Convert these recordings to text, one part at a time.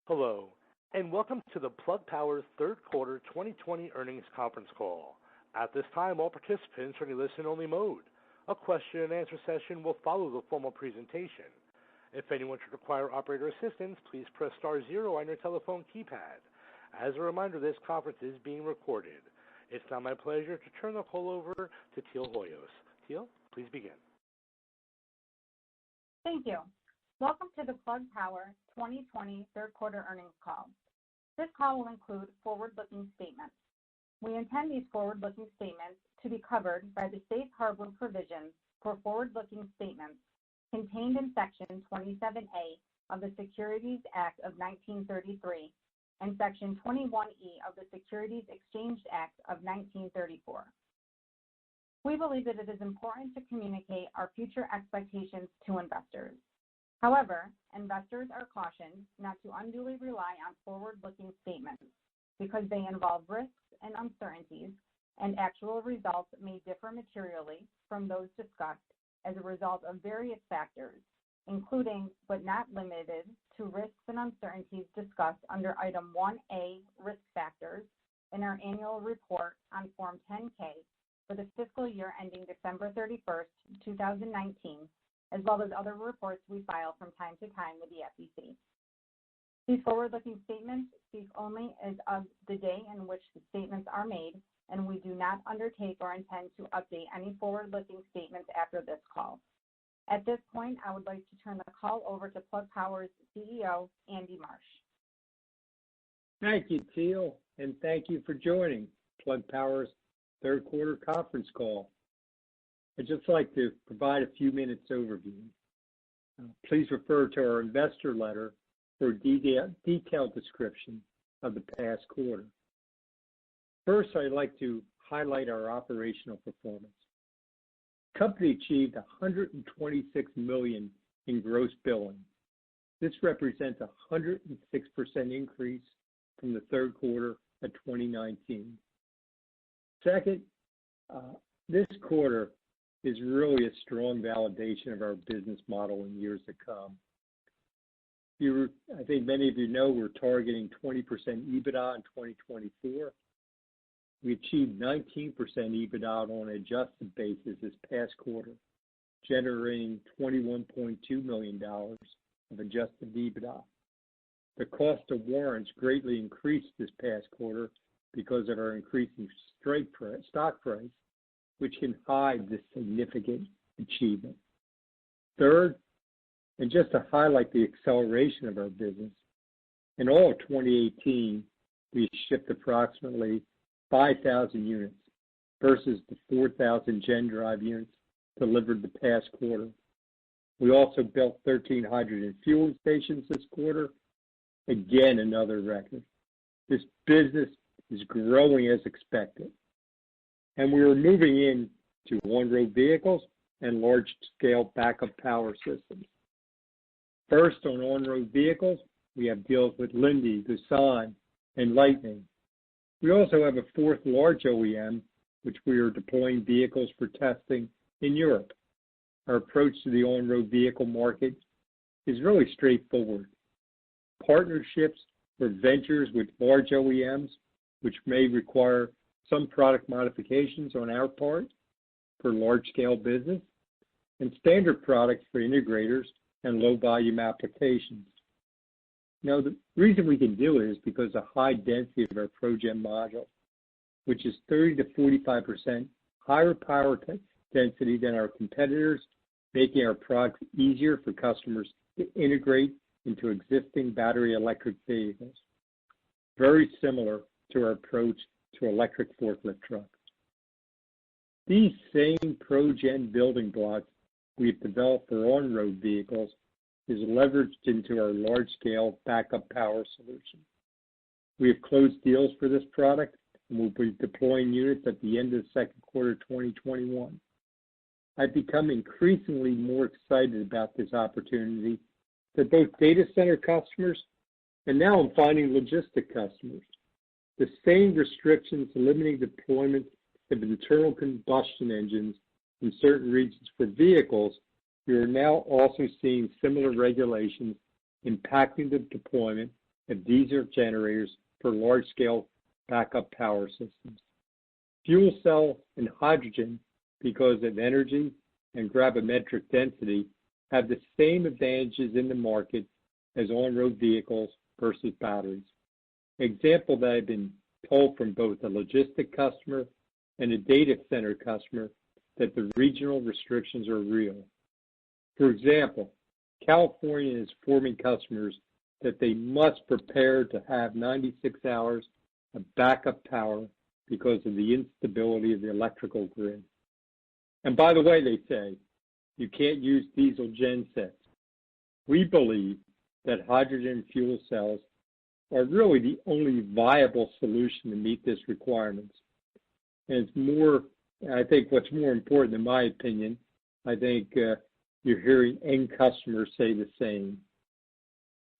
Hello, and welcome to the Plug Power's third quarter 2020 earnings conference call. At this time, all participants are in listen-only mode. A question-and-answer session will follow the formal presentation. If anyone should require operator assistance, please press star zero on your telephone keypad. As a reminder, this conference is being recorded. It's now my pleasure to turn the call over to Teal Hoyos. Teal, please begin. Thank you. Welcome to the Plug Power 2020 third quarter earnings call. This call will include forward-looking statements. We intend these forward-looking statements to be covered by the safe harbor provisions for forward-looking statements contained in Section 27A of the Securities Act of 1933 and Section 21E of the Securities Exchange Act of 1934. We believe that it is important to communicate our future expectations to investors. However, investors are cautioned not to unduly rely on forward-looking statements because they involve risks and uncertainties, and actual results may differ materially from those discussed as a result of various factors, including but not limited to risks and uncertainties discussed under Item 1A, Risk Factors, in our annual report on Form 10-K for the fiscal year ending December 31st, 2019, as well as other reports we file from time to time with the SEC. These forward-looking statements speak only as of the day in which the statements are made, and we do not undertake or intend to update any forward-looking statements after this call. At this point, I would like to turn the call over to Plug Power's CEO, Andy Marsh. Thank you, Teal, and thank you for joining Plug Power's third quarter conference call. I'd just like to provide a few minutes overview. Please refer to our investor letter for a detailed description of the past quarter. First, I'd like to highlight our operational performance. The company achieved $126 million in gross billing. This represents a 106% increase from the third quarter of 2019. Second, this quarter is really a strong validation of our business model in years to come. I think many of you know we're targeting 20% Ebitda in 2024. We achieved 19% Ebitda on an adjusted basis this past quarter, generating $21.2 million of adjusted Ebitda. The cost of warrants greatly increased this past quarter because of our increasing stock price, which can hide this significant achievement. Third, and just to highlight the acceleration of our business, in all of 2018, we shipped approximately 5,000 units versus the 4,000 Gen Drive units delivered the past quarter. We also built 13 hydrogen fueling stations this quarter, again another record. This business is growing as expected, and we are moving into on-road vehicles and large-scale backup power systems. First, on on-road vehicles, we have deals with Linde, Doosan, and Lightning. We also have a fourth large OEM, which we are deploying vehicles for testing in Europe. Our approach to the on-road vehicle market is really straightforward. Partnerships or ventures with large OEMs, which may require some product modifications on our part for large-scale business, and standard products for integrators and low-volume applications. Now, the reason we can do it is because of the high density of our ProGen module, which is 30 to 45% higher power density than our competitors, making our products easier for customers to integrate into existing battery electric vehicles. Very similar to our approach to electric forklift trucks. These same ProGen building blocks we've developed for on-road vehicles is leveraged into our large-scale backup power solution. We have closed deals for this product and will be deploying units at the end of the second quarter 2021. I've become increasingly more excited about this opportunity for both data center customers, and now I'm finding logistic customers. The same restrictions limiting deployment of internal combustion engines in certain regions for vehicles, we are now also seeing similar regulations impacting the deployment of diesel generators for large-scale backup power systems. Fuel cell and hydrogen, because of energy and gravimetric density, have the same advantages in the market as on-road vehicles versus batteries. An example that I've been told from both a logistic customer and a data center customer that the regional restrictions are real. For example, California is informing customers that they must prepare to have 96 hours of backup power because of the instability of the electrical grid. And by the way, they say, you can't use diesel gen sets. We believe that hydrogen fuel cells are really the only viable solution to meet this requirements. And it's more, I think what's more important, in my opinion, I think you're hearing end customers say the same.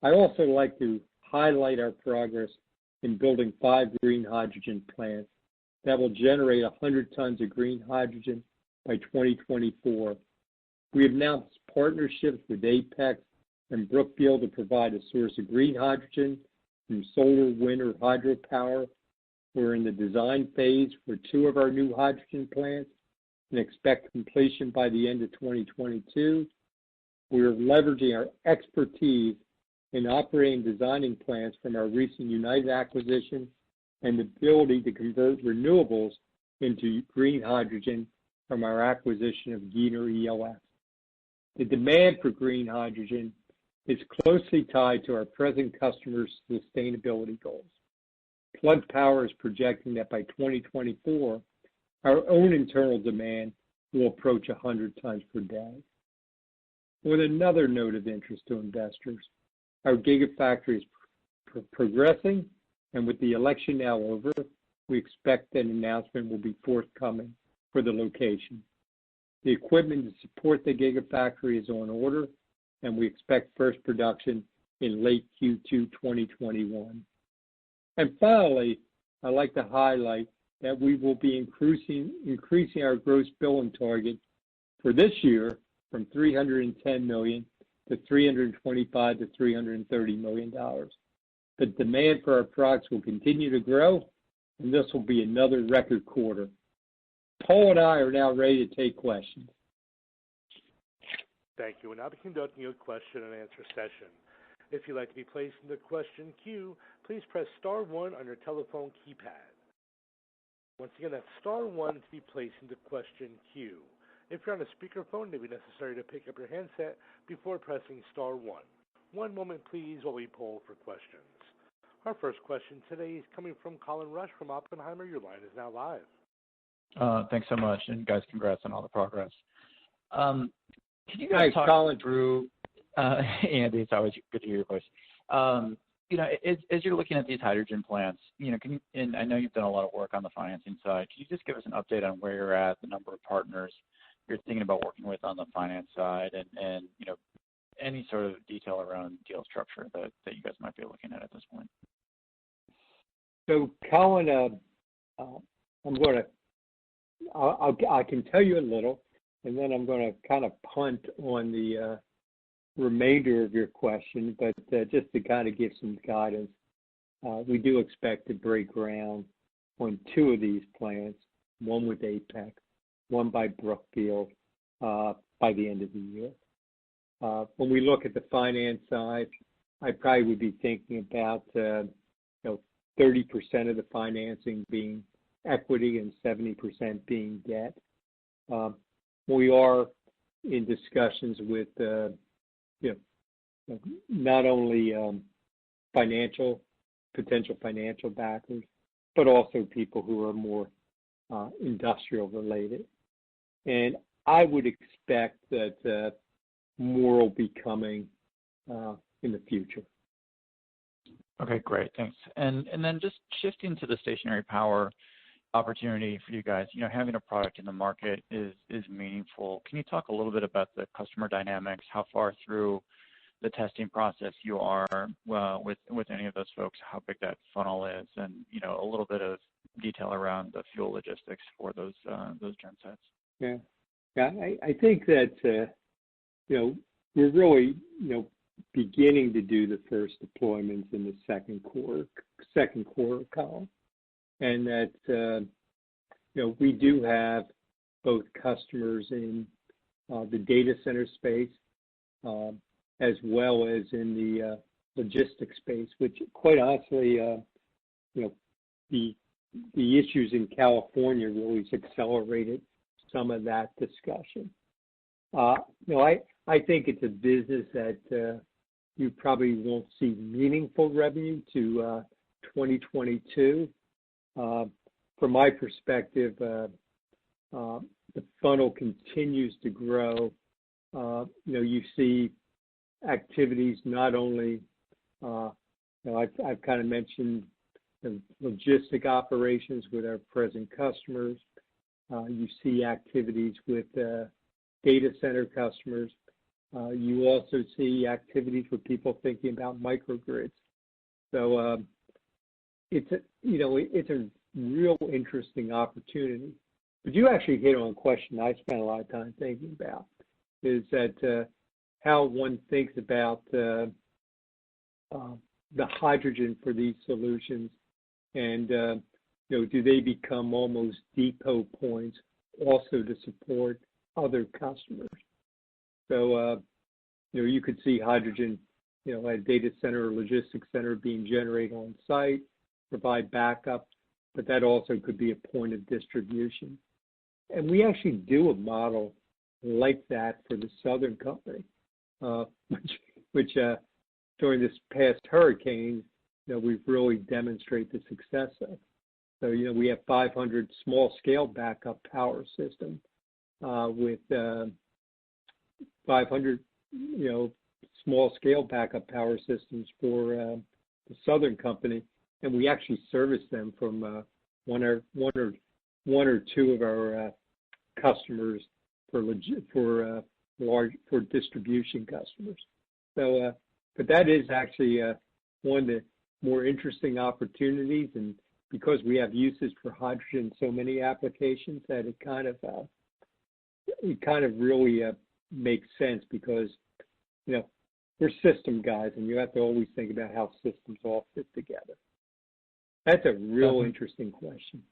I also like to highlight our progress in building 5 green hydrogen plants that will generate 100 tons of green hydrogen by 2024. We have announced partnerships with Apex and Brookfield to provide a source of green hydrogen from solar, wind, or hydropower. We're in the design phase for 2 of our new hydrogen plants and expect completion by the end of 2022. We are leveraging our expertise in operating and designing plants from our recent United acquisition and the ability to convert renewables into green hydrogen from our acquisition of Giner ELS. The demand for green hydrogen is closely tied to our present customers' sustainability goals. Plug Power is projecting that by 2024, our own internal demand will approach 100 tons per day. On another note of interest to investors, our Gigafactory is progressing, and with the election now over, we expect an announcement will be forthcoming for the location. The equipment to support the Gigafactory is on order, and we expect first production in late Q2 2021. And finally, I'd like to highlight that we will be increasing our gross billing target for this year from $310 million to $325 to $330 million. The demand for our products will continue to grow, and this will be another record quarter. Paul and I are now ready to take questions. Thank you. We'll now be conducting a question and answer session. If you'd like to be placed in the question queue, please press star 1 on your telephone keypad. Once again, that's star 1 to be placed into question queue. If you're on a speakerphone, it may be necessary to pick up your handset before pressing star 1. One moment, please, while we poll for questions. Our first question today is coming from Colin Rusch from Oppenheimer. Your line is now live. Thanks so much, and guys, congrats on all the progress. Can you guys talk Colin. through, Andy, it's always good to hear your voice. As you're looking at these hydrogen plants, and I know you've done a lot of work on the financing side, can you just give us an update on where you're at, the number of partners you're thinking about working with on the finance side, and any sort of detail around deal structure that you guys might be looking at this point? So, Colin, I can tell you a little, and then I'm going to kind of punt on the remainder of your question, but just to kind of give some guidance, we do expect to break ground on 2 of these plants, one with Apex, one by Brookfield, by the end of the year. When we look at the finance side, I probably would be thinking about 30% of the financing being equity and 70% being debt. We are in discussions with not only potential financial backers, but also people who are more industrial related. And I would expect that more will be coming in the future. Okay, great, thanks. And then just shifting to the stationary power opportunity for you guys, having a product in the market is meaningful. Can you talk a little bit about the customer dynamics, how far through the testing process you are with any of those folks, how big that funnel is, and a little bit of detail around the fuel logistics for those gen sets? Yeah, I think that we're really beginning to do the first deployments in the second quarter column. And that, we do have both customers in the data center space as well as in the logistics space, which quite honestly, the issues in California really accelerated some of that discussion. I think it's a business that you probably won't see meaningful revenue to 2022. From my perspective, the funnel continues to grow. You see activities not only, I've kind of mentioned the logistic operations with our present customers. You see activities with data center customers. You also see activities with people thinking about microgrids. So it's a real interesting opportunity. But you actually hit on a question I spent a lot of time thinking about, is that how one thinks about the hydrogen for these solutions, and do they become almost depot points also to support other customers? So you could see hydrogen, at a data center or logistics center being generated on site, provide backup, but that also could be a point of distribution. And we actually do a model like that for the Southern Company, which during this past hurricane, we've really demonstrated the success of. So, we have 500 small-scale backup power systems with 500, small-scale backup power systems for the Southern Company, and we actually service them from one or two of our customers for distribution customers. So, but that is actually one of the more interesting opportunities, and because we have uses for hydrogen in so many applications, that it kind of really makes sense, because we're system guys, and you have to always think about how systems all fit together. That's a real interesting question.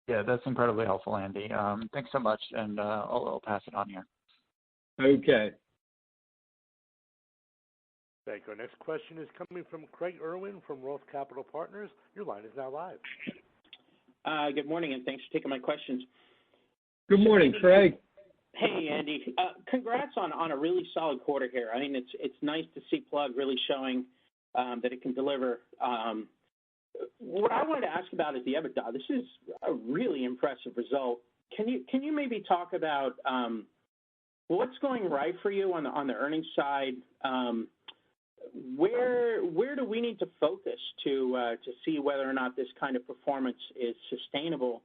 Yeah, that's incredibly helpful, Andy. Thanks so much, and I'll pass it on here. Okay. Thank you. Our next question is coming from Craig Irwin from Roth Capital Partners. Your line is now live. Good morning, and thanks for taking my questions. Good morning, Craig. Hey, Andy. Congrats on a really solid quarter here. I mean, it's nice to see Plug really showing that it can deliver. What I wanted to ask about is the Ebitda. This is a really impressive result. Can you maybe talk about what's going right for you on the earnings side? Where do we need to focus to see whether or not this kind of performance is sustainable,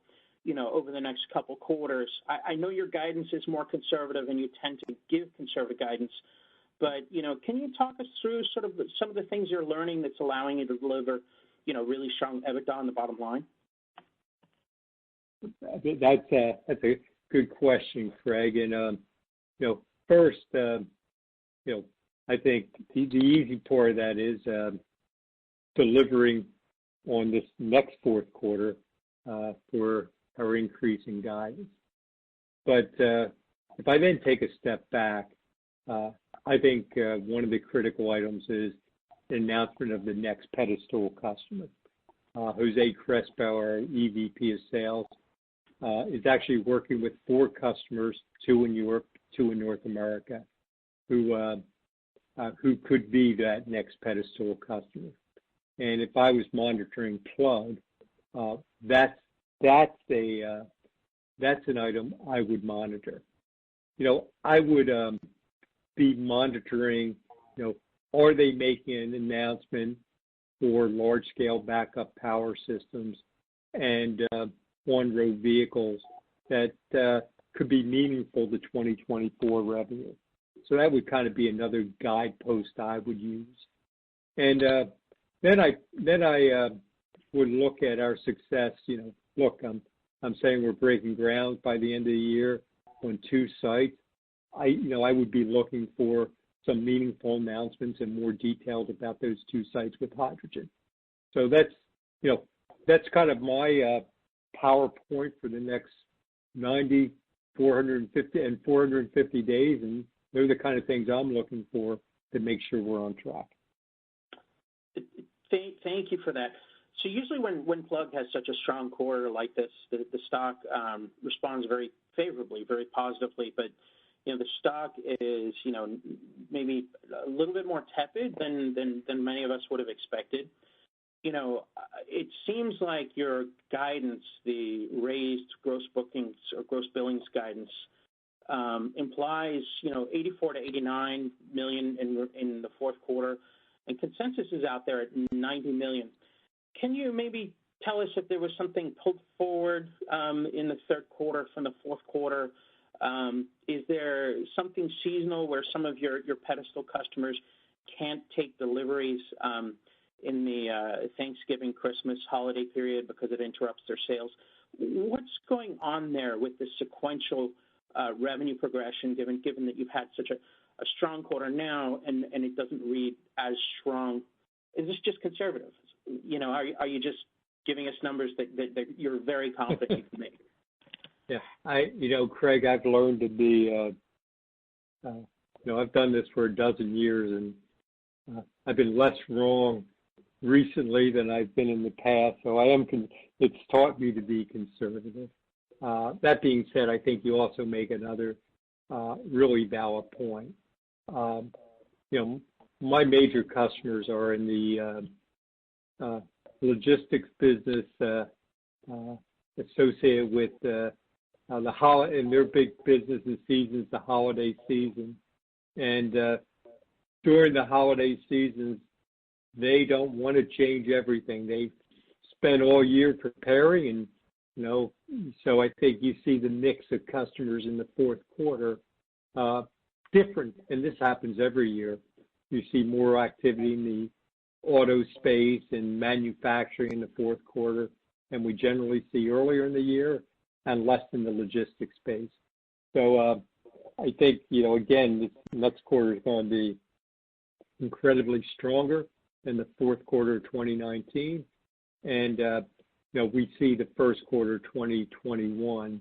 over the next couple quarters? I know your guidance is more conservative, and you tend to give conservative guidance, but can you talk us through sort of some of the things you're learning that's allowing you to deliver, really strong Ebitda on the bottom line? That's a good question, Craig. And first, I think the easy part of that is delivering on this next fourth quarter for our increasing guidance. But if I then take a step back, I think one of the critical items is the announcement of the next pedestal customer. Jose Crespo, our EVP of Sales, is actually working with 4 customers, 2 in Europe, 2 in North America, who could be that next pedestal customer. And if I was monitoring Plug, that's an item I would monitor. I would be monitoring, are they making an announcement for large-scale backup power systems and on-road vehicles that could be meaningful to 2024 revenue? So that would kind of be another guidepost I would use. And then I would look at our success. Look, I'm saying we're breaking ground by the end of the year on 2 sites. I would be looking for some meaningful announcements and more details about those two sites with hydrogen. So that's kind of my PowerPoint for the next 90, 450, and 450 days, and they're the kind of things I'm looking for to make sure we're on track. Thank you for that. So usually when Plug has such a strong quarter like this, the stock responds very favorably, very positively, but the stock is, maybe a little bit more tepid than many of us would have expected. It seems like your guidance, the raised gross bookings or gross billings guidance, implies, 84 to 89 million in the fourth quarter, and consensus is out there at 90 million. Can you maybe tell us if there was something pulled forward in the third quarter from the fourth quarter? Is there something seasonal where some of your pedestal customers can't take deliveries in the Thanksgiving, Christmas holiday period because it interrupts their sales? What's going on there with the sequential revenue progression, given that you've had such a strong quarter now and it doesn't read as strong? Is this just conservative? Are you just giving us numbers that you're very confident you can make? Yeah, Craig, I've learned to be, I've done this for a dozen years, and I've been less wrong recently than I've been in the past. So it's taught me to be conservative. That being said, I think you also make another really valid point. My major customers are in the logistics business associated with and their big business and season is the holiday season. And during the holiday seasons, they don't want to change everything. They spend all year preparing, and so I think you see the mix of customers in the fourth quarter different, and this happens every year. You see more activity in the auto space and manufacturing in the fourth quarter, and we generally see earlier in the year and less in the logistics space. So I think, again, this next quarter is going to be incredibly stronger than the fourth quarter of 2019. And, we see the first quarter 2021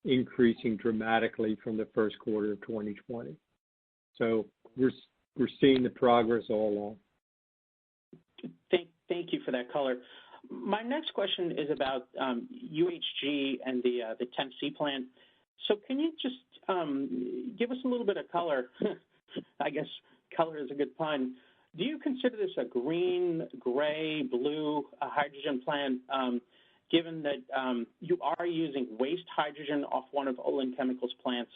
increasing dramatically from the first quarter of 2020. So we're seeing the progress all along. Thank you for that color. My next question is about UHG and the Tennessee plant. So can you just give us a little bit of color? I guess color is a good pun. Do you consider this a green, gray, blue hydrogen plant, given that you are using waste hydrogen off one of Olin Chemicals' plants?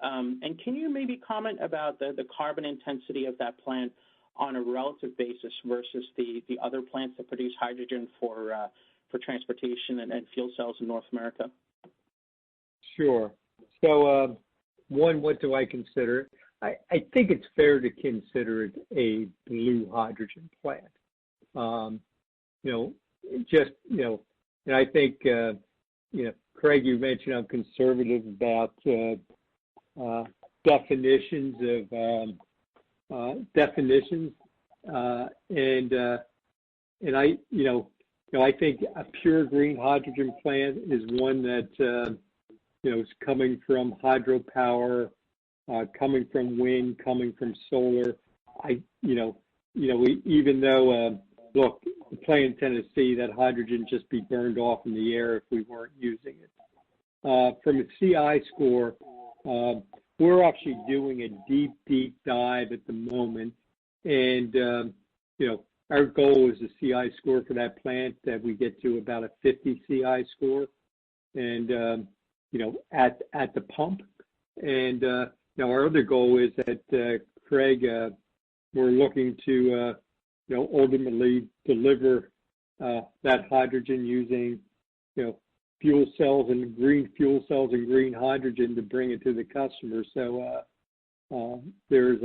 And can you maybe comment about the carbon intensity of that plant on a relative basis versus the other plants that produce hydrogen for transportation and fuel cells in North America? Sure. So, what do I consider? I think it's fair to consider it a blue hydrogen plant. And I think, Craig, you mentioned I'm conservative about definitions, and I think a pure green hydrogen plant is one that is coming from hydropower, coming from wind, coming from solar. Even though look, the plant in Tennessee, that hydrogen just be burned off in the air if we weren't using it. From a CI score, we're actually doing a deep dive at the moment, and our goal is a CI score for that plant that we get to about a 50 CI score, and at the pump. And our other goal is that Craig, we're looking to ultimately deliver that hydrogen using fuel cells and green hydrogen to bring it to the customer. So there's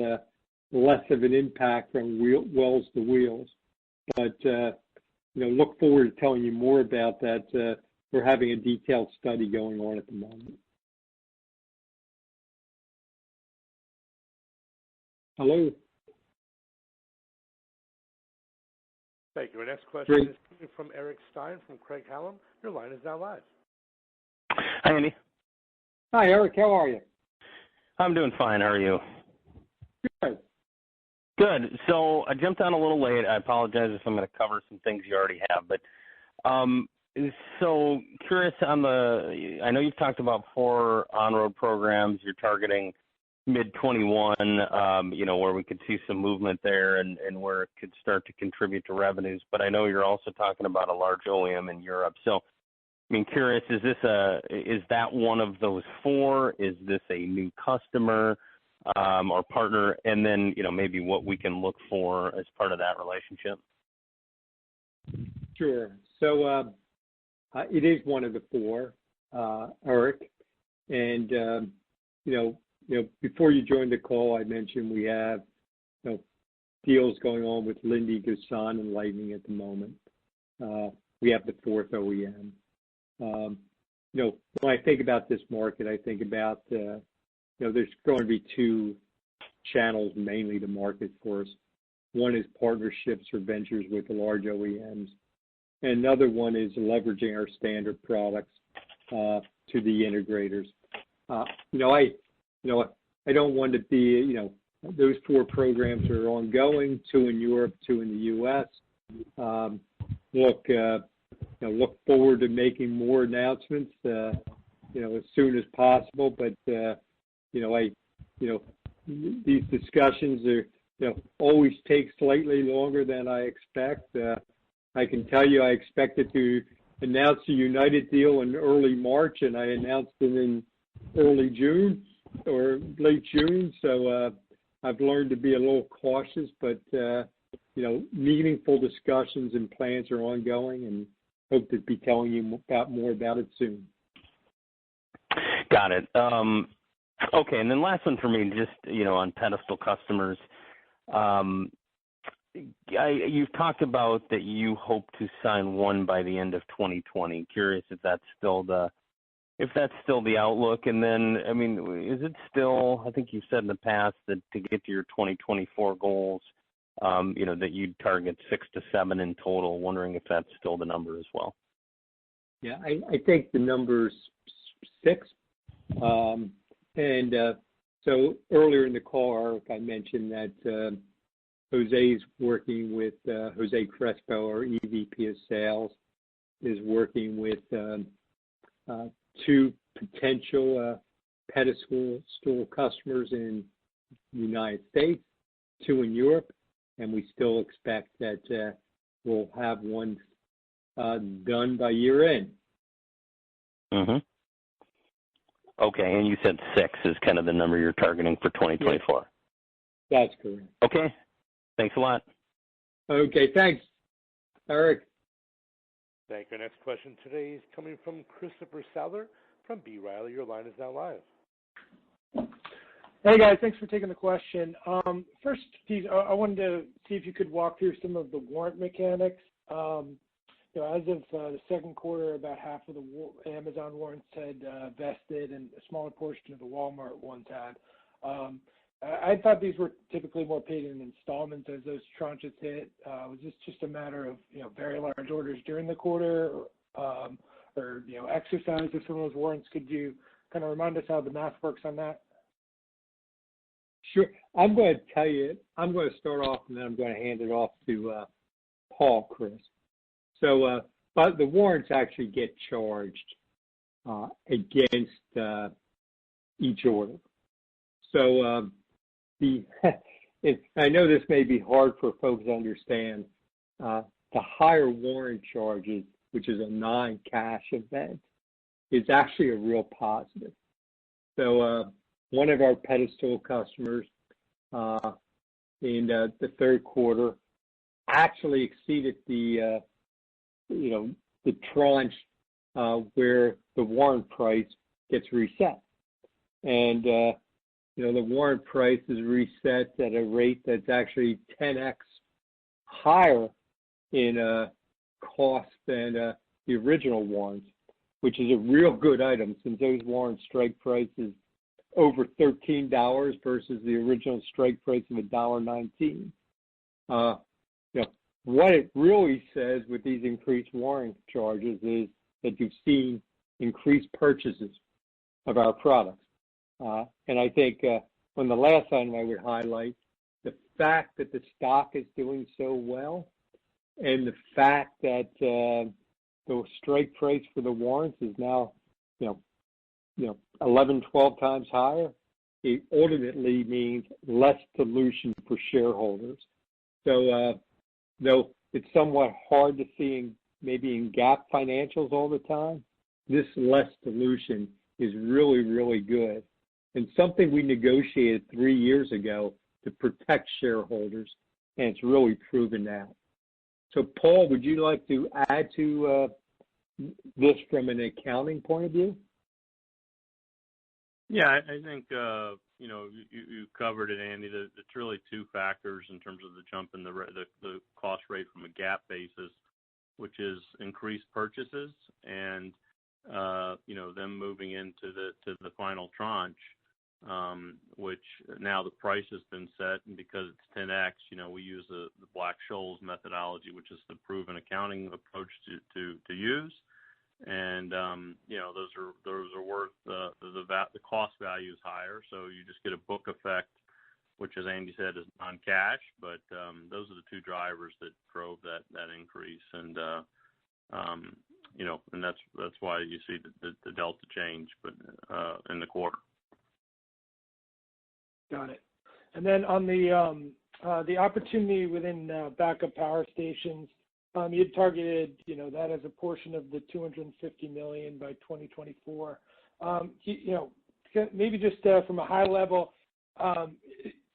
less of an impact from wells to wheels. But look forward to telling you more about that. We're having a detailed study going on at the moment. Hello. Thank you. Our next question is coming from Eric Stein from Craig-Hallum. Your line is now live. Hi, Andy. Hi, Eric. How are you? I'm doing fine. How are you? Good. Good. So I jumped on a little late. I apologize if I'm going to cover some things you already have. But so curious on I know you've talked about 4 on-road programs. You're targeting mid-21, where we could see some movement there and where it could start to contribute to revenues. But I know you're also talking about a large OEM in Europe. So, curious, is that one of those 4? Is this a new customer or partner? And then, maybe what we can look for as part of that relationship? Sure. So it is one of the 4, Eric. And, before you joined the call, I mentioned we have deals going on with Lindy, Gusan, and Lightning at the moment. We have the 4th OEM. When I think about this market, I think about, there's going to be 2 channels mainly to market for us. One is partnerships or ventures with the large OEMs. And another one is leveraging our standard products to the integrators. I don't want to be, those 4 programs are ongoing, 2 in Europe, 2 in the U.S. Look forward to making more announcements, as soon as possible. But, these discussions always take slightly longer than I expect. I can tell you I expected to announce the United deal in early March, and I announced it in early June or late June. So I've learned to be a little cautious, but, meaningful discussions and plans are ongoing, and hope to be telling you more about it soon. Got it. Okay, and then last one for me, just, on pedestal customers. You've talked about that you hope to sign one by the end of 2020. Curious if that's still the outlook. And then, is it still, I think you've said in the past that to get to your 2024 goals, that you'd target 6 to 7 in total. Wondering if that's still the number as well. Yeah, I think the number's 6. So earlier in the call, Eric, I mentioned that Jose's working with Jose Crespo, our EVP of Sales, is working with 2 potential pedestal customers in the United States, 2 in Europe, and we still expect that we'll have one done by year end. Mm-hmm. Okay, and you said 6 is kind of the number you're targeting for 2024. Yeah. That's correct. Okay, thanks a lot. Okay, thanks, Eric. Thank you. Our next question today is coming from Christopher Souther from B. Riley. Your line is now live. Hey, guys. Thanks for taking the question. First, Steve, I wanted to see if you could walk through some of the warrant mechanics. As of the second quarter, about half of the Amazon warrants had vested, and a smaller portion of the Walmart ones had. I thought these were typically more paid in installments as those tranches hit. Was this just a matter of very large orders during the quarter, or exercise of some of those warrants? Could you kind of remind us how the math works on that? Sure. I'm going to tell you. I'm going to start off, and then I'm going to hand it off to Paul, Chris. So, but the warrants actually get charged against each order. So I know this may be hard for folks to understand. The higher warrant charges, which is a non-cash event, is actually a real positive. So one of our pedestal customers in the third quarter actually exceeded the tranche where the warrant price gets reset. And, the warrant price is reset at a rate that's actually 10x higher in cost than the original warrants, which is a real good item since those warrant strike prices over $13 versus the original strike price of $1.19. What it really says with these increased warrant charges is that you've seen increased purchases of our products. And I think on the last item I would highlight the fact that the stock is doing so well and the fact that the strike price for the warrants is now, 11, 12 times higher. It ultimately means less dilution for shareholders. So, though it's somewhat hard to see maybe in GAAP financials all the time, this less dilution is really, really good. And something we negotiated 3 years ago to protect shareholders, and it's really proven now. So, Paul, would you like to add to this from an accounting point of view? Yeah, I think you covered it, Andy. It's really two factors in terms of the jump in the cost rate from a GAAP basis, which is increased purchases and them moving into the final tranche, which now the price has been set, and because it's 10x, we use the Black-Scholes methodology, which is the proven accounting approach to use. And those are worth the cost value is higher, so you just get a book effect, which, as Andy said, is non-cash. But those are the two drivers that drove that increase, and and that's why you see the delta change, but in the quarter. Got it. And then on the opportunity within backup power stations. You had targeted, that as a portion of the $250 million by 2024. Maybe just from a high level, do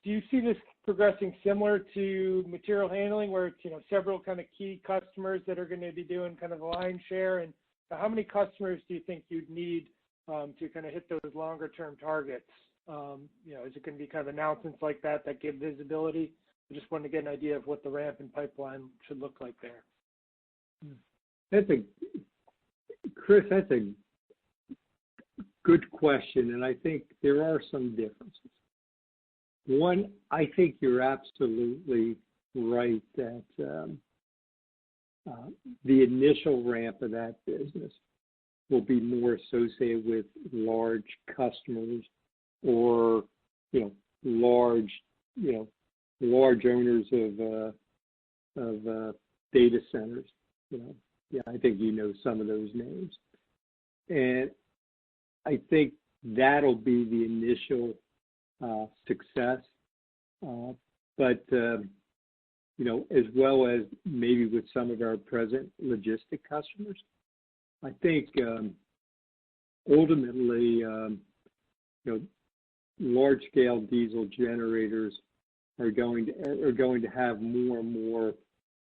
you see this progressing similar to material handling, where it's several kind of key customers that are going to be doing kind of the lion's share? And how many customers do you think you'd need to kind of hit those longer term targets? Is it going to be kind of announcements like that give visibility? I just wanted to get an idea of what the ramp and pipeline should look like there. Chris, that's a good question, and I think there are some differences. One, I think you're absolutely right that the initial ramp of that business will be more associated with large customers or large owners of data centers. I think some of those names, and I think that'll be the initial success. But as well as maybe with some of our present logistic customers, I think ultimately, large-scale diesel generators are going to have more and more,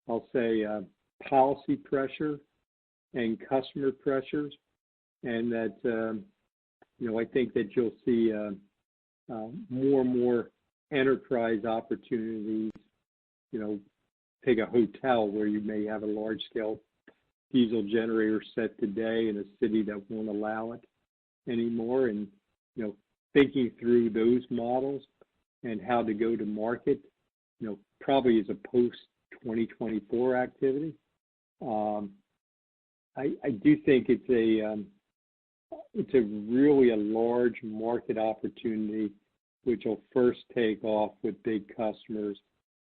I'll say, policy pressure and customer pressures, and that I think that you'll see more and more enterprise opportunities. Take a hotel where you may have a large-scale diesel generator set today in a city that won't allow it anymore, and thinking through those models and how to go to market, probably is a post-2024 activity. I do think it's a really a large market opportunity, which will first take off with big customers.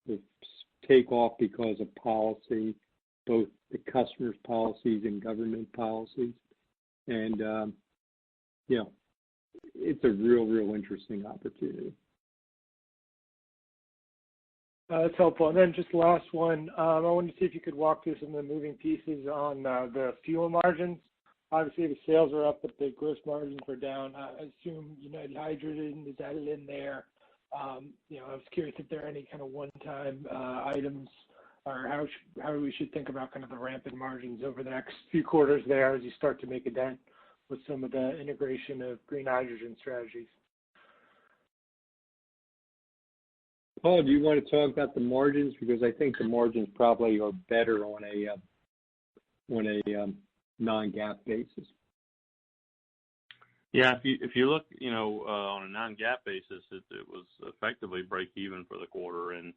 Will take off because of policy, both the customers' policies and government policies, and it's a real interesting opportunity. That's helpful. And then just last one, I wanted to see if you could walk through some of the moving pieces on the fuel margins. Obviously, the sales are up, but the gross margins are down. I assume United Hydrogen is added in there. I was curious if there are any kind of one-time items, or how we should think about kind of the ramp in margins over the next few quarters there as you start to make a dent with some of the integration of green hydrogen strategies. Paul, do you want to talk about the margins? Because I think the margins probably are better on a non-GAAP basis. Yeah, if you look, on a non-GAAP basis, it was effectively break even for the quarter, and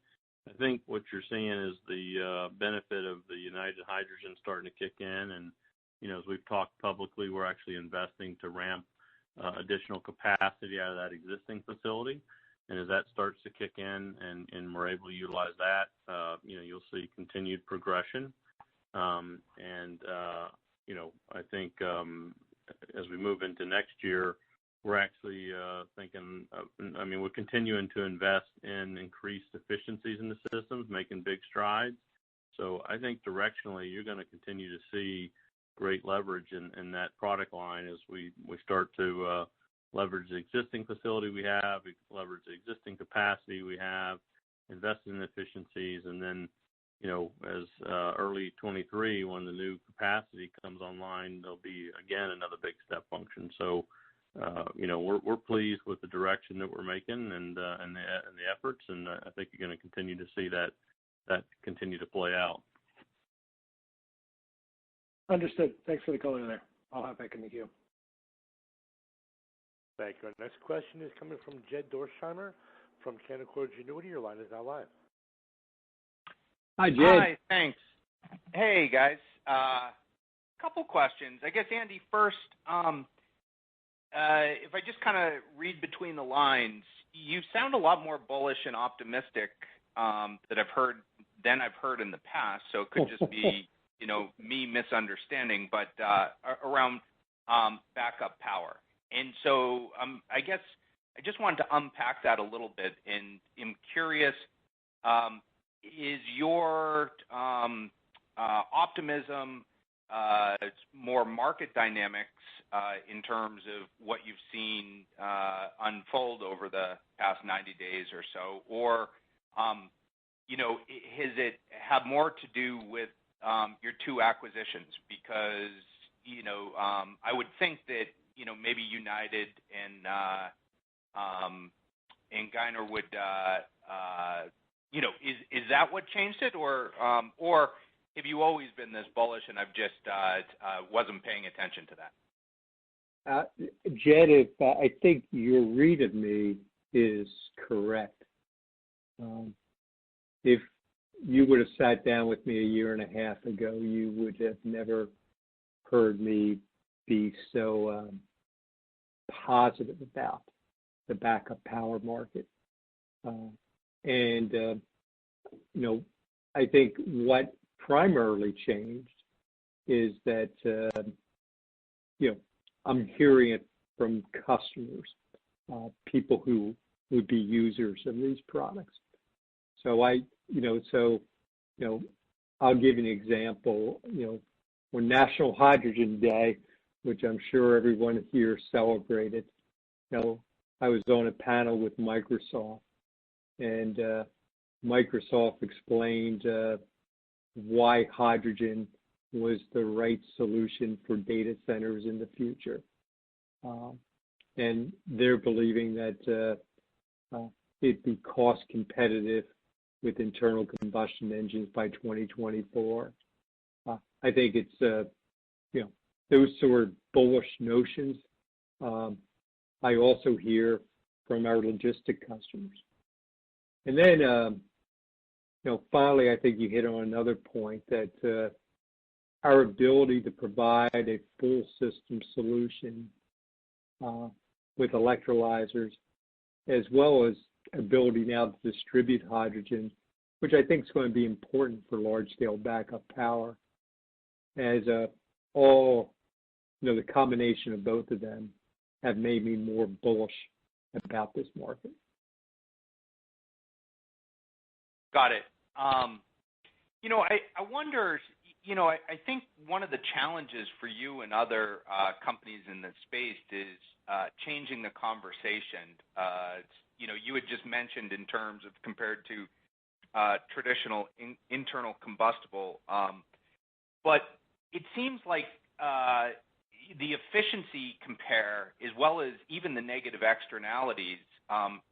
I think what you're seeing is the benefit of the United Hydrogen starting to kick in, and as we've talked publicly, we're actually investing to ramp additional capacity out of that existing facility, and as that starts to kick in and we're able to utilize that, you'll see continued progression, I think as we move into next year, we're actually thinking, we're continuing to invest in increased efficiencies in the systems, making big strides. So I think directionally, you're going to continue to see great leverage in that product line as we start to leverage the existing facility we have, leverage the existing capacity we have, invest in efficiencies, and then as early 23, when the new capacity comes online, there'll be, again, another big step function. So, we're pleased with the direction that we're making and the efforts, and I think you're going to continue to see that continue to play out. Understood. Thanks for the color there. I'll hop back in the queue. Thank you. Our next question is coming from Jed Dorsheimer from Canaccord Genuity. Your line is now live. Hi, Jed. Hi, thanks. Hey, guys. Couple questions. I guess, Andy, first, if I just kind of read between the lines, you sound a lot more bullish and optimistic than I've heard in the past. So it could just be, me misunderstanding, but around backup power. And so I guess I just wanted to unpack that a little bit, and I'm curious. Is your optimism more market dynamics in terms of what you've seen unfold over the past 90 days or so, or has it have more to do with your two acquisitions? Because I would think that maybe United and Geiner would. Is that what changed it, or have you always been this bullish and I've just wasn't paying attention to that? Jed, I think your read of me is correct. If you would have sat down with me a year and a half ago, you would have never heard me be so positive about the backup power market. I think what primarily changed is that, I'm hearing it from customers, people who would be users of these products. So I'll give you an example. On National Hydrogen Day, which I'm sure everyone here celebrated, I was on a panel with Microsoft, and Microsoft explained why hydrogen was the right solution for data centers in the future. And they're believing that it'd be cost competitive with internal combustion engines by 2024. I think it's, those sort of bullish notions. I also hear from our logistic customers. And then, finally, I think you hit on another point that our ability to provide a full system solution with electrolyzers, as well as ability now to distribute hydrogen, which I think is going to be important for large-scale backup power, as all, the combination of both of them have made me more bullish about this market. Got it. I wonder, I think one of the challenges for you and other companies in this space is changing the conversation. You had just mentioned in terms of compared to traditional internal combustible, but it seems like the efficiency compare, as well as even the negative externalities,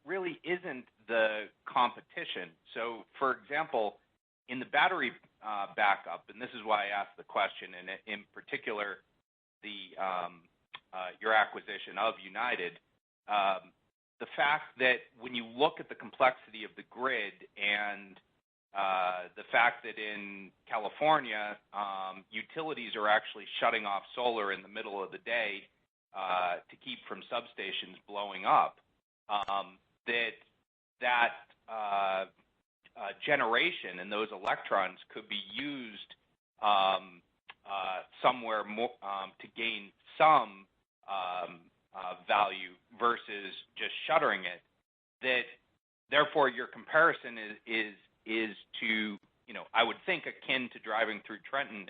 really isn't the competition. So, for example, in the battery backup, and this is why I asked the question, and in particular, the your acquisition of United, the fact that when you look at the complexity of the grid and the fact that in California, utilities are actually shutting off solar in the middle of the day to keep from substations blowing up, that generation and those electrons could be used somewhere more to gain some value versus just shuttering it. That therefore your comparison is to, I would think akin to driving through Trenton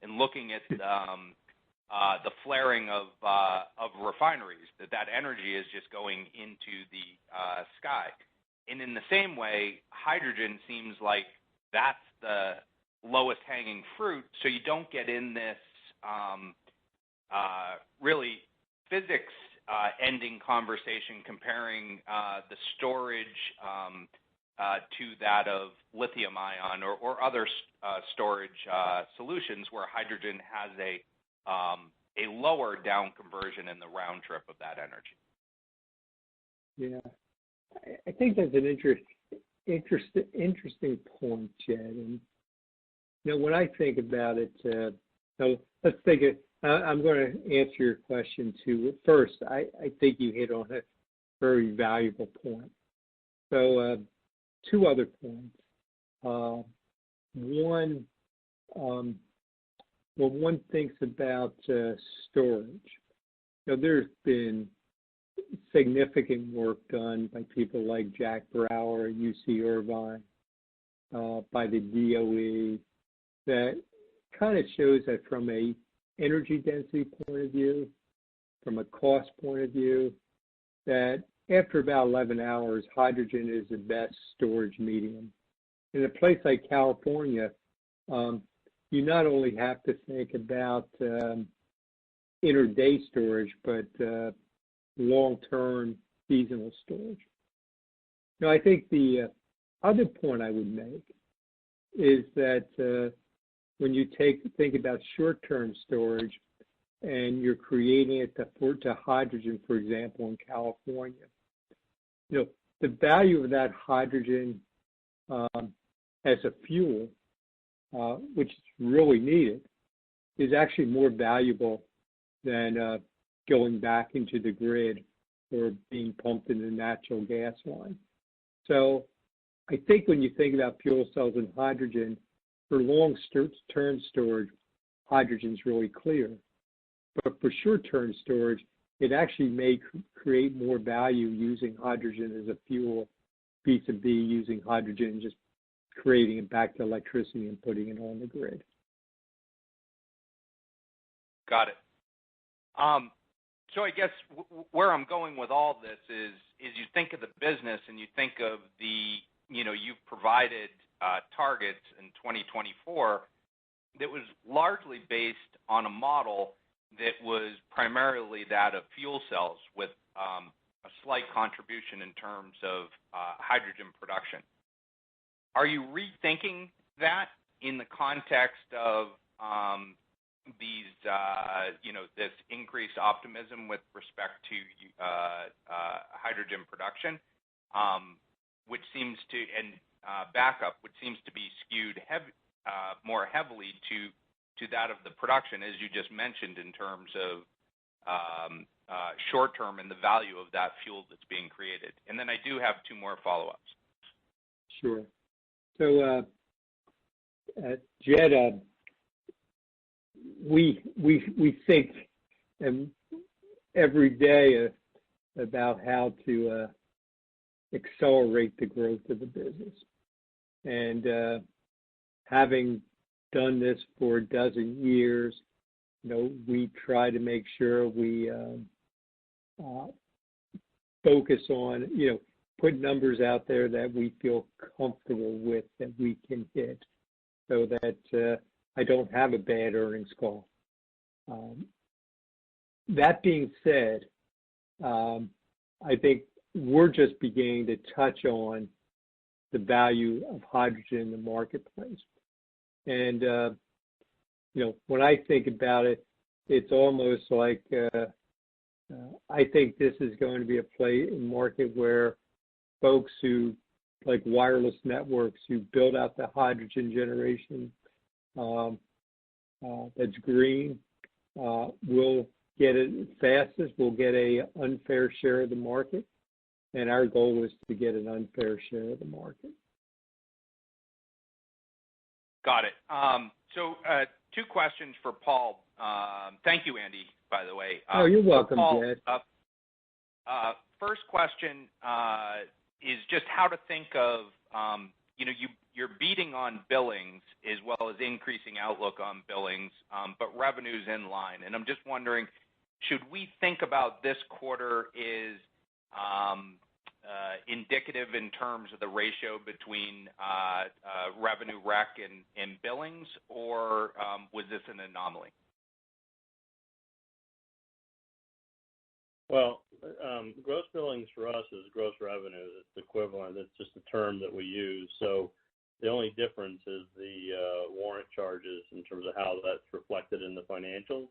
and looking at the flaring of refineries, that energy is just going into the sky. And in the same way, hydrogen seems like that's the lowest hanging fruit, so you don't get in this really physics ending conversation comparing the storage to that of lithium ion or other storage solutions where hydrogen has a lower down conversion in the round trip of that energy. Yeah, I think that's an interesting point, Jed. And when I think about it, so let's think it. I'm going to answer your question too. First, I think you hit on a very valuable point. So, two other points. One, when one thinks about storage, there's been significant work done by people like Jack Brower at UC Irvine, by the DOE, that kind of shows that from a energy density point of view, from a cost point of view, that after about 11 hours, hydrogen is the best storage medium. In a place like California, you not only have to think about inter-day storage, but long-term seasonal storage. Now, I think the other point I would make is that when you think about short-term storage and you're creating it to hydrogen, for example, in California, the value of that hydrogen as a fuel, which is really needed, is actually more valuable than going back into the grid or being pumped in the natural gas line. So I think when you think about fuel cells and hydrogen, for long-term storage, hydrogen is really clear. But for short-term storage, it actually may create more value using hydrogen as a fuel vis-a-vis using hydrogen and just creating it back to electricity and putting it on the grid. Got it. So I guess where I'm going with all this is you think of the business and you think of you've provided targets in 2024 that was largely based on a model that was primarily that of fuel cells with a slight contribution in terms of hydrogen production. Are you rethinking that in the context of these, this increased optimism with respect to hydrogen production, which seems to, and backup, which seems to be skewed more heavily to that of the production, as you just mentioned, in terms of short term and the value of that fuel that's being created. And then I do have two more follow-ups. Sure. So, Jed, we think every day about how to accelerate the growth of the business. And having done this for a dozen years, we try to make sure we focus on, put numbers out there that we feel comfortable with, that we can hit, so that I don't have a bad earnings call. That being said, I think we're just beginning to touch on the value of hydrogen in the marketplace. And, when I think about it, it's almost like I think this is going to be a market where folks who, like wireless networks, who build out the hydrogen generation that's green, will get it fastest, will get a unfair share of the market. And our goal is to get an unfair share of the market. Got it. So two questions for Paul. Thank you, Andy, by the way. Oh, you're welcome, Paul, Jed. First question is just how to think of, you're beating on billings as well as increasing outlook on billings, but revenue's in line. And I'm just wondering, should we think about this quarter is indicative in terms of the ratio between revenue rec and billings, or was this an anomaly? Well, gross billings for us is gross revenue. It's equivalent. It's just a term that we use. So the only difference is the warrant charges in terms of how that's reflected in the financials.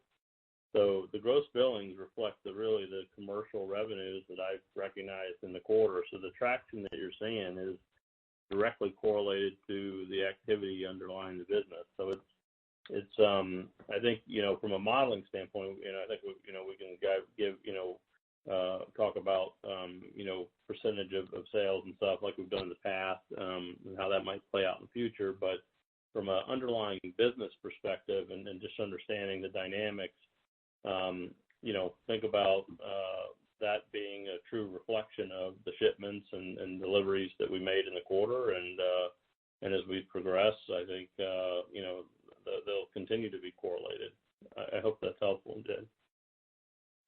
So the gross billings reflect really the commercial revenues that I've recognized in the quarter. So the traction that you're seeing is directly correlated to the activity underlying the business. So it's I think, from a modeling standpoint, I think we can give talk about percentage of sales and stuff like we've done in the past, and how that might play out in the future. But from an underlying business perspective and just understanding the dynamics, think about that being a true reflection of the shipments and deliveries that we made in the quarter, and as we progress, I think they'll continue to be correlated. I hope that's helpful, Jed.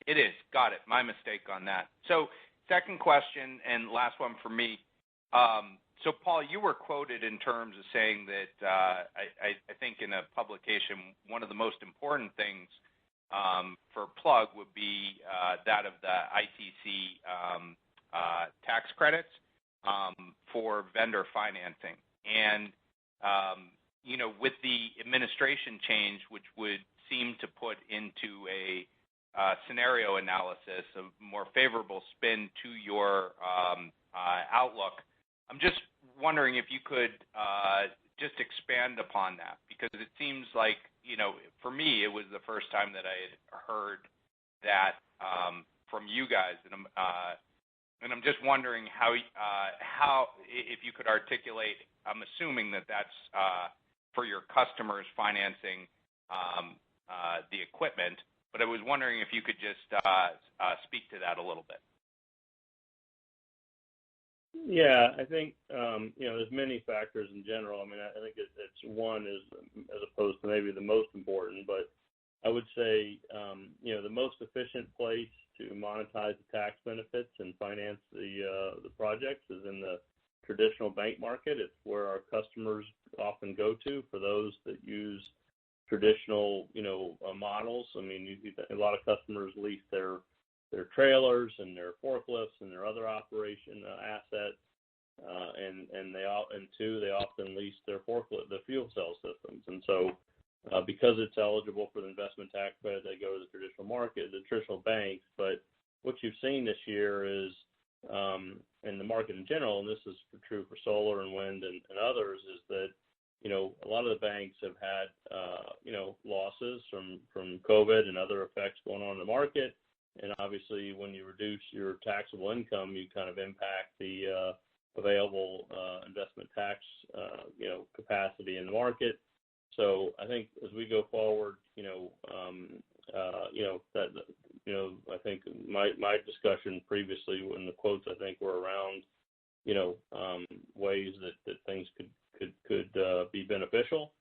It is. Got it. My mistake on that. So second question and last one for me. So Paul, you were quoted in terms of saying that I think in a publication, one of the most important things for Plug would be that of the ITC tax credits for vendor financing. And, with the administration change, which would seem to put into a scenario analysis of more favorable spin to your outlook, I'm just wondering if you could just expand upon that, because it seems like, for me, it was the first time that I had heard that from you guys, and I'm just wondering how if you could articulate. I'm assuming that that's for your customers financing the equipment, but I was wondering if you could just speak to that a little bit. Yeah, I think there's many factors in general. I mean, I think it's one is as opposed to maybe the most important, but I would say the most efficient place to monetize the tax benefits and finance the projects is in the traditional bank market. It's where our customers often go to for those that use traditional models. I mean, a lot of customers lease their trailers and their forklifts and their other operation assets, and they often lease their forklift, the fuel cell systems. And so, because it's eligible for the investment tax credit, they go to the traditional market, the traditional banks. But what you've seen this year is, in the market in general, and this is true for solar and wind and others, is that a lot of the banks have had losses from COVID and other effects going on in the market. And obviously, when you reduce your taxable income, you kind of impact the available investment tax capacity in the market. So I think as we go forward, I think my discussion previously when the quotes I think were around ways that things could be beneficial.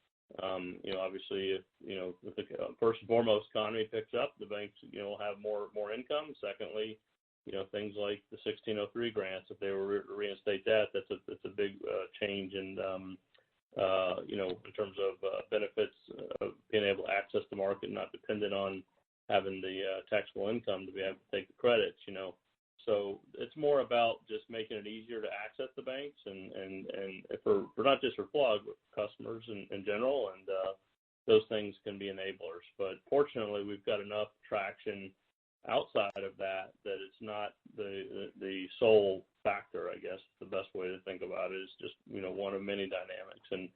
Obviously, if the first and foremost economy picks up, the banks will have more income. Secondly, things like the 1603 grants, if they were to reinstate that's a big change in in terms of benefits of being able to access the market, not dependent on having the taxable income to be able to take the credits. So it's more about just making it easier to access the banks and for not just for Plug, but for customers in general, and those things can be enablers. But fortunately, we've got enough traction outside of that, that it's not the sole factor, I guess. The best way to think about it is just, one of many dynamics. And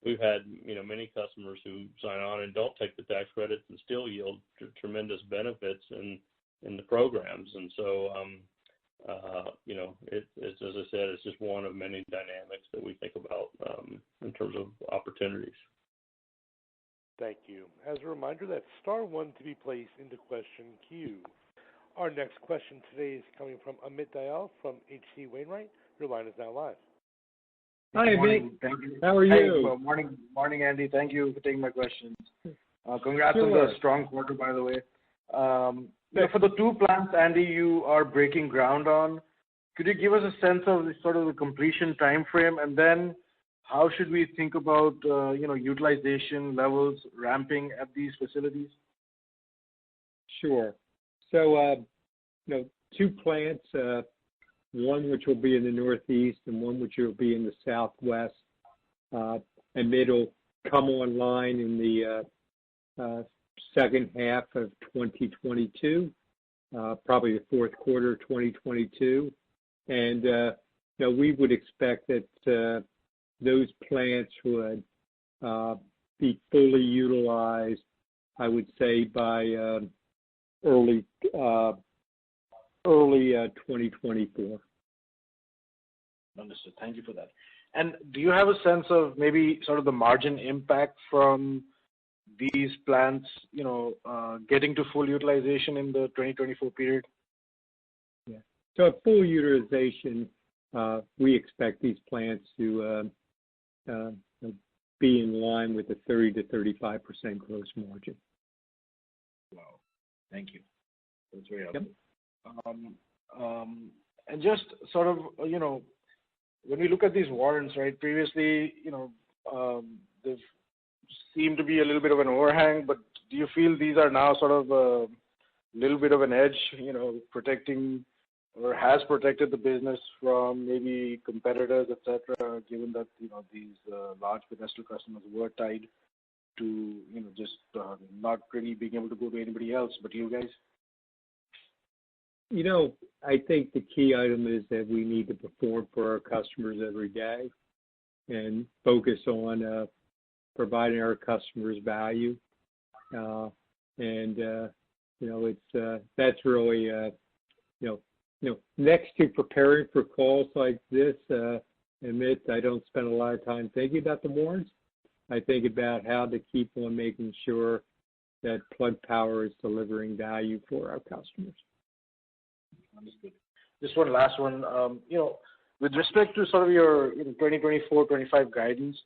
we've had, many customers who sign on and don't take the tax credits and still yield tremendous benefits in the programs. And so, it's, as I said, it's just one of many dynamics that we think about in terms of opportunities. Thank you. As a reminder, that's star one to be placed into question queue. Our next question today is coming from Ebitda from H.C. Wainwright. Your line is now live. Hi, Amit. Thank you. How are you? Hey, morning, Andy. Thank you for taking my questions. Congrats on the strong quarter, by the way. For the two plants, Andy, you are breaking ground on, could you give us a sense of sort of the completion time frame, and then how should we think about utilization levels ramping at these facilities? Sure. So, two plants, one which will be in the Northeast and one which will be in the Southwest, and it'll come online in the second half of 2022, probably the fourth quarter of 2022. And we would expect that those plants would be fully utilized, I would say, by early 2024. Understood. Thank you for that. And do you have a sense of maybe sort of the margin impact from these plants, getting to full utilization in the 2024 period? Yeah. So at full utilization, we expect these plants to be in line with a 30 to 35% gross margin. Wow. Thank you. That's very helpful. Yep. And just sort of, when we look at these warrants, right, previously, they've seemed to be a little bit of an overhang, but do you feel these are now sort of a little bit of an edge, protecting or has protected the business from maybe competitors, et cetera, given that, these large pedestal customers were tied to, just not really being able to go to anybody else but you guys? I think the key item is that we need to perform for our customers every day and focus on providing our customers value. That's really, next to preparing for calls like this, Amit, I don't spend a lot of time thinking about the warrants. I think about how to keep on making sure that Plug Power is delivering value for our customers. Understood. Just one last one. With respect to sort of your 2024-25 guidance,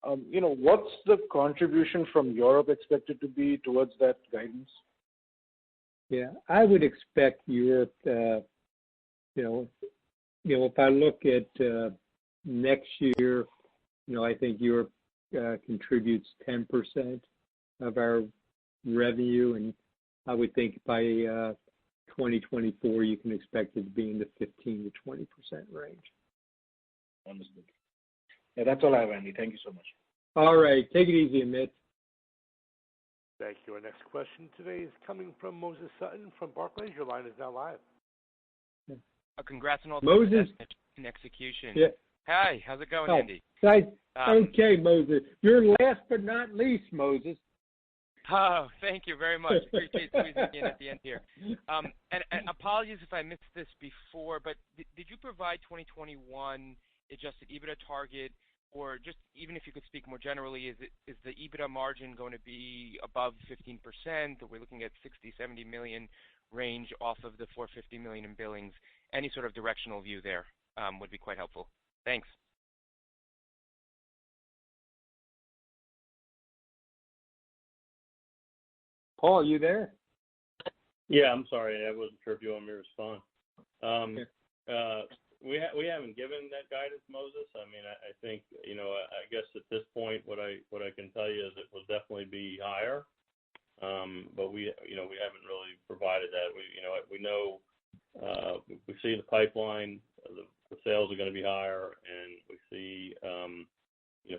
what's the contribution from Europe expected to be towards that guidance? Yeah, I would expect Europe, if I look at next year, I think Europe contributes 10% of our revenue, and I would think by 2024 you can expect it to be in the 15 to 20% range. Understood. Yeah, that's all I have, Andy. Thank you so much. All right. Take it easy, Amit. Thank you. Our next question today is coming from Moses Sutton from Barclays. Your line is now live. Congrats on all Moses. the execution. Yeah. Hi, how's it going, Andy? Okay, Moses. You're last but not least, Moses. Oh, thank you very much. Appreciate squeezing me in at the end here. And apologies if I missed this before, but did you provide 2021 adjusted EBITDA target, or just even if you could speak more generally, is the EBITDA margin going to be above 15%? Or we're looking at 60-70 million range off of the 450 million in billings? Any sort of directional view there would be quite helpful. Thanks. Paul, you there? Yeah, I'm sorry. I wasn't sure if you want me to respond. We haven't given that guidance, Moses. I mean, I think, I guess at this point, what I can tell you is it will definitely be higher. But we haven't really provided that. We know, we see the pipeline, the sales are going to be higher, and we see,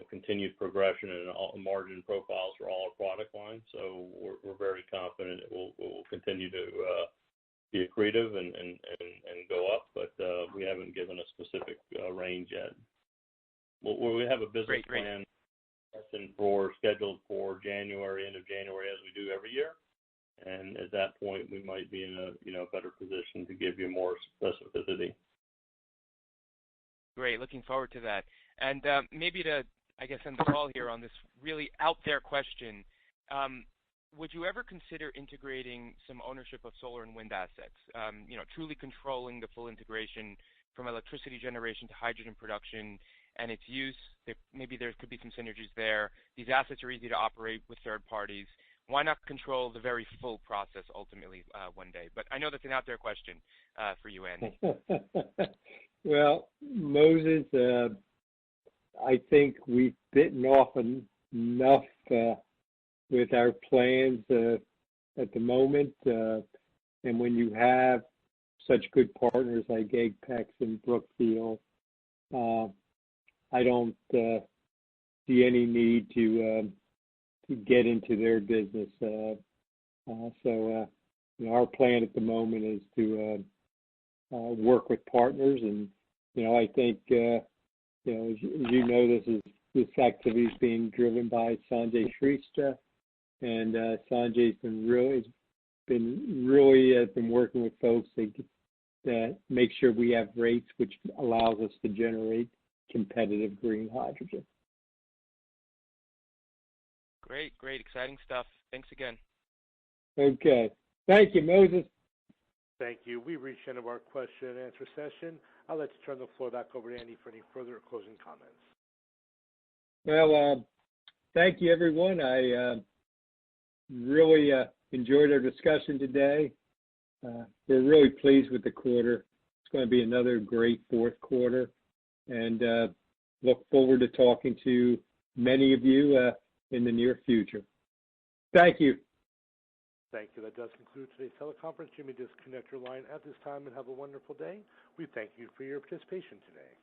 continued progression in all margin profiles for all our product lines. So we're very confident it will continue to be accretive and go up, but we haven't given a specific range yet. We have a business plan scheduled for January, end of January, as we do every year. And at that point, we might be in a better position to give you more specificity. Great, looking forward to that. And maybe to, I guess, end the call here on this really out there question, would you ever consider integrating some ownership of solar and wind assets? Truly controlling the full integration from electricity generation to hydrogen production and its use. Maybe there could be some synergies there. These assets are easy to operate with third parties. Why not control the very full process ultimately one day? But I know that's an out there question for you, Andy. Well, Moses, I think we've bitten off enough with our plans at the moment. And when you have such good partners like Apex and Brookfield, I don't see any need to get into their business. So our plan at the moment is to work with partners, and I think as you know, this activity is being driven by Sanjay Shrestha, and Sanjay's been working with folks that make sure we have rates which allows us to generate competitive green hydrogen. Great, exciting stuff. Thanks again. Okay. Thank you, Moses. Thank you. We've reached the end of our question and answer session. I'd like to turn the floor back over to Andy for any further closing comments. Well, thank you, everyone. I really enjoyed our discussion today. We're really pleased with the quarter. It's going to be another great fourth quarter, and look forward to talking to many of you in the near future. Thank you. Thank you. That does conclude today's teleconference. You may disconnect your line at this time and have a wonderful day. We thank you for your participation today.